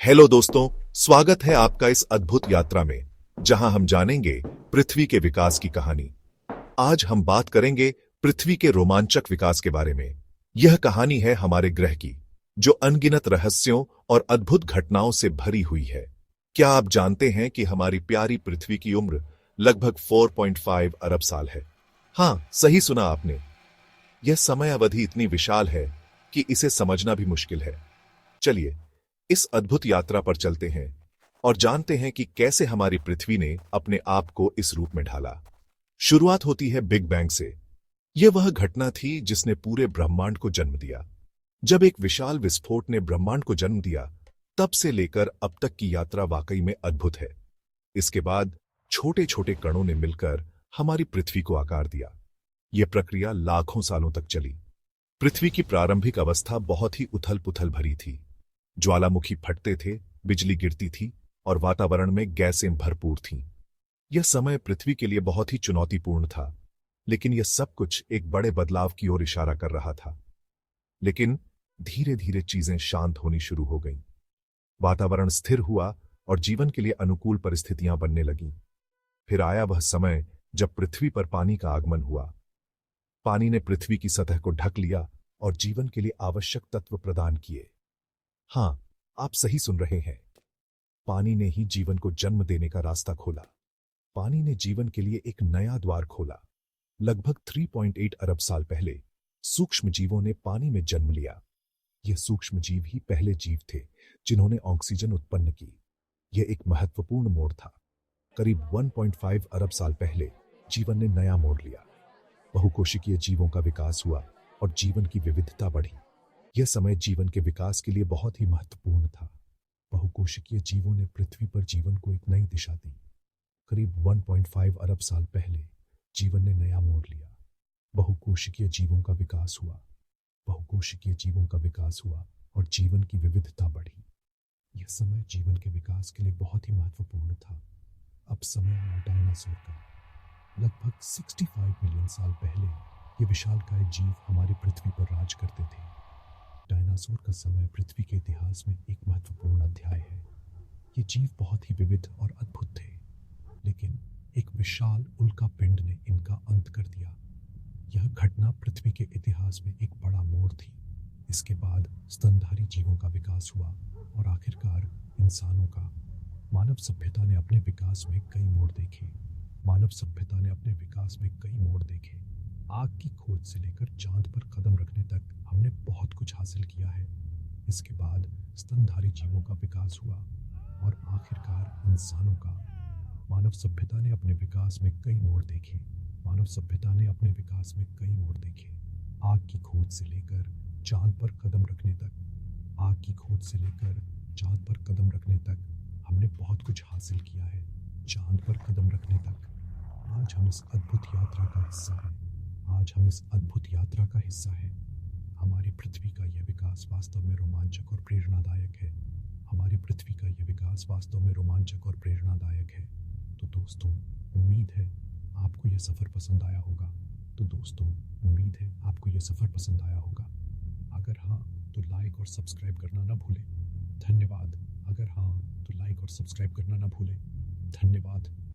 Hello दोस्तों, स्वागत है आपका इस अद्भुत यात्रा में जहां हम जानेंगे पृथ्वी के विकास की कहानी। आज हम बात करेंगे पृथ्वी के रोमांचक विकास के बारे में। यह कहानी है हमारे ग्रह की, जो अनगिनत रहस्यों और अद्भुत घटनाओं से भरी हुई है। क्या आप जानते हैं कि हमारी प्यारी पृथ्वी की उम्र लगभग 4.5 अरब साल है? हाँ, सही सुना आपने। यह समय अवधि इतनी विशाल है कि इसे समझना भी मुश्किल है। चलिए इस अद्भुत यात्रा पर चलते हैं और जानते हैं कि कैसे हमारी पृथ्वी ने अपने आप को इस रूप में ढाला। शुरुआत होती है बिग बैंग से। यह वह घटना थी जिसने पूरे ब्रह्मांड को जन्म दिया। जब एक विशाल विस्फोट ने ब्रह्मांड को जन्म दिया, तब से लेकर अब तक की यात्रा वाकई में अद्भुत है। इसके बाद छोटे छोटे कणों ने मिलकर हमारी पृथ्वी को आकार दिया। यह प्रक्रिया लाखों सालों तक चली। पृथ्वी की प्रारंभिक अवस्था बहुत ही उथल पुथल भरी थी। ज्वालामुखी फटते थे, बिजली गिरती थी और वातावरण में गैसें भरपूर थीं। यह समय पृथ्वी के लिए बहुत ही चुनौतीपूर्ण था, लेकिन यह सब कुछ एक बड़े बदलाव की ओर इशारा कर रहा था। लेकिन धीरे धीरे चीजें शांत होनी शुरू हो गईं। वातावरण स्थिर हुआ और जीवन के लिए अनुकूल परिस्थितियां बनने लगीं। फिर आया वह समय जब पृथ्वी पर पानी का आगमन हुआ। पानी ने पृथ्वी की सतह को ढक लिया और जीवन के लिए आवश्यक तत्व प्रदान किए। हाँ, आप सही सुन रहे हैं। पानी ने ही जीवन को जन्म देने का रास्ता खोला। पानी ने जीवन के लिए एक नया द्वार खोला। लगभग 3.8 अरब साल पहले सूक्ष्म जीवों ने पानी में जन्म लिया। यह सूक्ष्म जीव ही पहले जीव थे जिन्होंने ऑक्सीजन उत्पन्न की। यह एक महत्वपूर्ण मोड़ था। करीब 1.5 अरब साल पहले जीवन ने नया मोड़ लिया। बहुकोशिकीय जीवों का विकास हुआ और जीवन की विविधता बढ़ी। यह समय जीवन के विकास के लिए बहुत ही महत्वपूर्ण था। बहुकोशिकीय जीवों ने पृथ्वी पर जीवन को एक नई दिशा दी। करीब 1.5 अरब साल पहले जीवन ने नया मोड़ लिया। बहुकोशिकीय जीवों का विकास हुआ। बहुकोशिकीय जीवों का विकास हुआ और जीवन की विविधता बढ़ी। यह समय जीवन के विकास के लिए बहुत ही महत्वपूर्ण था। अब समय आया डायनासोर का। लगभग 65 मिलियन साल पहले ये विशालकाय जीव हमारी पृथ्वी पर राज करते थे। डायनासोर का समय पृथ्वी के इतिहास में एक महत्वपूर्ण अध्याय है। ये जीव बहुत ही विविध और अद्भुत थे, लेकिन एक विशाल उल्का पिंड ने इनका अंत कर दिया। यह घटना पृथ्वी के इतिहास में एक बड़ा मोड़ थी। इसके बाद स्तनधारी जीवों का विकास हुआ और आखिरकार इंसानों का। मानव सभ्यता ने अपने विकास में कई मोड़ देखे। मानव सभ्यता ने अपने विकास में कई मोड़ देखे। आग की खोज से लेकर चांद पर कदम रखने तक हमने बहुत कुछ हासिल किया है। इसके बाद स्तनधारी जीवों का विकास हुआ और आखिरकार इंसानों का। मानव सभ्यता ने अपने विकास में कई मोड़ देखे। मानव सभ्यता ने अपने विकास में कई मोड़ देखे। आग की खोज से लेकर चांद पर कदम रखने तक। आग की खोज से लेकर चांद पर कदम रखने तक हमने बहुत कुछ हासिल किया है। चांद पर कदम रखने तक। आज हम इस अद्भुत यात्रा का हिस्सा हैं। आज हम इस अद्भुत यात्रा का हिस्सा हैं। हमारी पृथ्वी का यह विकास वास्तव में रोमांचक और प्रेरणादायक है। हमारी पृथ्वी का यह विकास वास्तव में रोमांचक और प्रेरणादायक है। तो दोस्तों, उम्मीद है आपको यह सफ़र पसंद आया होगा। तो दोस्तों, उम्मीद है आपको यह सफ़र पसंद आया होगा। अगर हाँ, तो लाइक और सब्सक्राइब करना ना भूलें। धन्यवाद। अगर हाँ, तो लाइक और सब्सक्राइब करना ना भूलें। धन्यवाद।